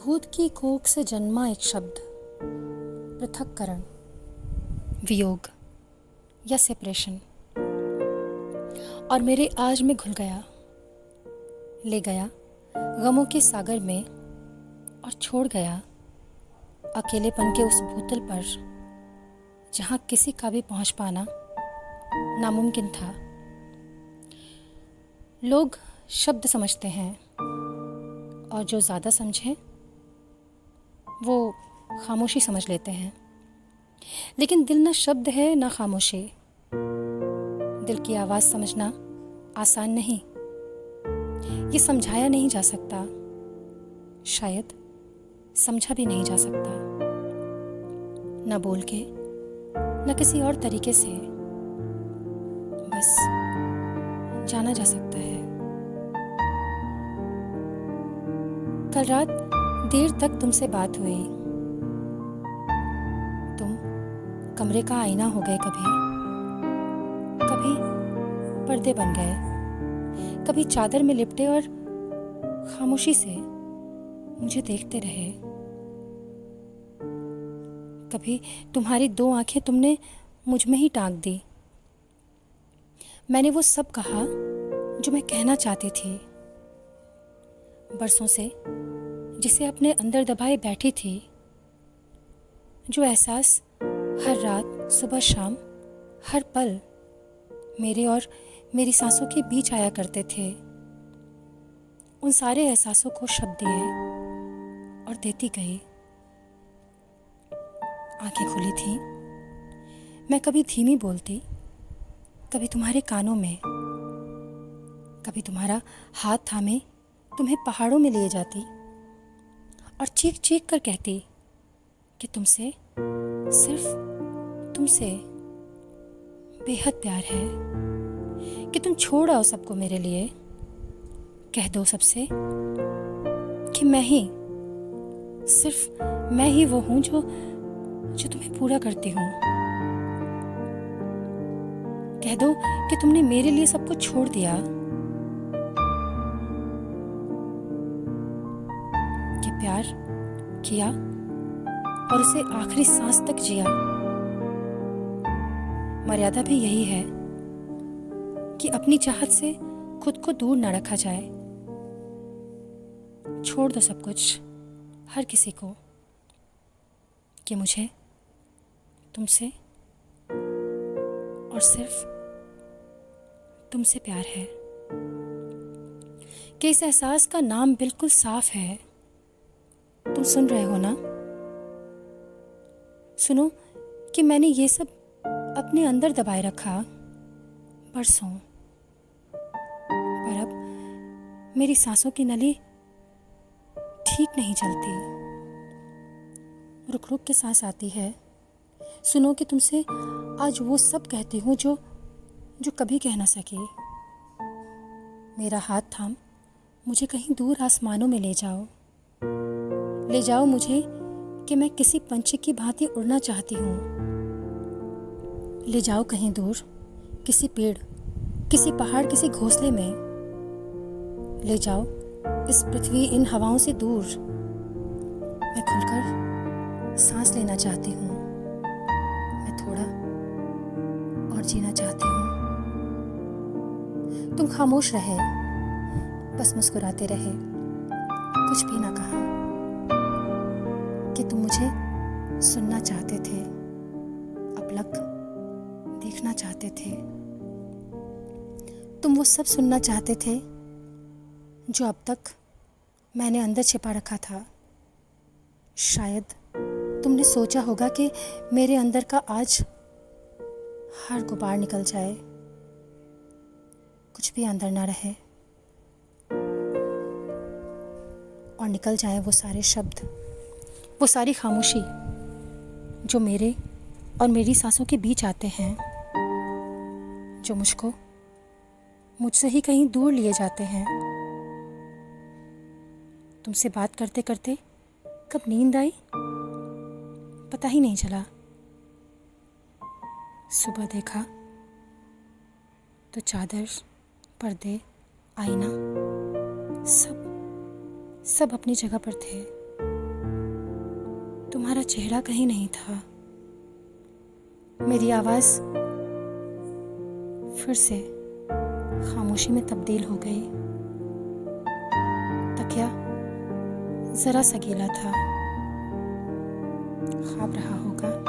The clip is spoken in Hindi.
भूत की कोख से जन्मा एक शब्द, पृथक्करण, वियोग या सेपरेशन, और मेरे आज में घुल गया, ले गया गमों के सागर में और छोड़ गया अकेलेपन के उस भूतल पर जहाँ किसी का भी पहुँच पाना नामुमकिन था। लोग शब्द समझते हैं और जो ज़्यादा समझें वो खामोशी समझ लेते हैं, लेकिन दिल ना शब्द है ना खामोशी। दिल की आवाज़ समझना आसान नहीं, ये समझाया नहीं जा सकता, शायद समझा भी नहीं जा सकता, ना बोल के ना किसी और तरीके से, बस जाना जा सकता है। कल रात देर तक तुमसे बात हुई, तुम कमरे का आईना हो गए, कभी पर्दे बन गए, कभी चादर में लिपटे और खामोशी से मुझे देखते रहे। कभी तुम्हारी दो आंखें तुमने मुझ में ही टांग दी। मैंने वो सब कहा जो मैं कहना चाहती थी, बरसों से जिसे अपने अंदर दबाए बैठी थी, जो एहसास हर रात सुबह शाम हर पल मेरे और मेरी सांसों के बीच आया करते थे। उन सारे एहसासों को शब्द दिए और देती गई। आंखें खुली थीं, मैं कभी धीमी बोलती, कभी तुम्हारे कानों में, कभी तुम्हारा हाथ थामे तुम्हें पहाड़ों में ले जाती और चीख चीख कर कहती कि तुमसे, सिर्फ तुमसे बेहद प्यार है, कि तुम छोड़ आओ सबको मेरे लिए। कह दो सबसे कि मैं ही, सिर्फ मैं ही वो हूं जो तुम्हें पूरा करती हूँ। कह दो कि तुमने मेरे लिए सब कुछ छोड़ दिया, कि प्यार किया और उसे आखिरी सांस तक जिया। मर्यादा भी यही है कि अपनी चाहत से खुद को दूर न रखा जाए। छोड़ दो सब कुछ, हर किसी को, कि मुझे तुमसे और सिर्फ तुमसे प्यार है, कि इस एहसास का नाम बिल्कुल साफ है। तुम सुन रहे हो ना? सुनो कि मैंने ये सब अपने अंदर दबाए रखा बरसों, पर अब मेरी सांसों की नली ठीक नहीं चलती। रुक रुक के सांस आती है। सुनो कि तुमसे आज वो सब कहती हूँ जो कभी कह ना सकी। मेरा हाथ थाम मुझे कहीं दूर आसमानों में ले जाओ मुझे कि मैं किसी पंछी की भांति उड़ना चाहती हूँ। ले जाओ कहीं दूर, किसी पेड़, किसी पहाड़, किसी घोंसले में। ले जाओ इस पृथ्वी, इन हवाओं से दूर। मैं खुलकर सांस लेना चाहती हूँ, मैं थोड़ा और जीना चाहती हूँ। तुम खामोश रहे, बस मुस्कुराते रहे, कुछ भी ना कहा, कि तुम मुझे सुनना चाहते थे, अपलक देखना चाहते थे। तुम वो सब सुनना चाहते थे जो अब तक मैंने अंदर छिपा रखा था। शायद तुमने सोचा होगा कि मेरे अंदर का आज हर गुबार निकल जाए, कुछ भी अंदर ना रहे, और निकल जाए वो सारे शब्द, वो सारी खामोशी जो मेरे और मेरी सांसों के बीच आते हैं, जो मुझको मुझसे ही कहीं दूर लिए जाते हैं। तुमसे बात करते करते कब नींद आई पता ही नहीं चला। सुबह देखा तो चादर, पर्दे, आईना सब अपनी जगह पर थे। तुम्हारा चेहरा कहीं नहीं था। मेरी आवाज़ फिर से खामोशी में तब्दील हो गई। तकिया ज़रा सा गीला था। ख्वाब रहा होगा।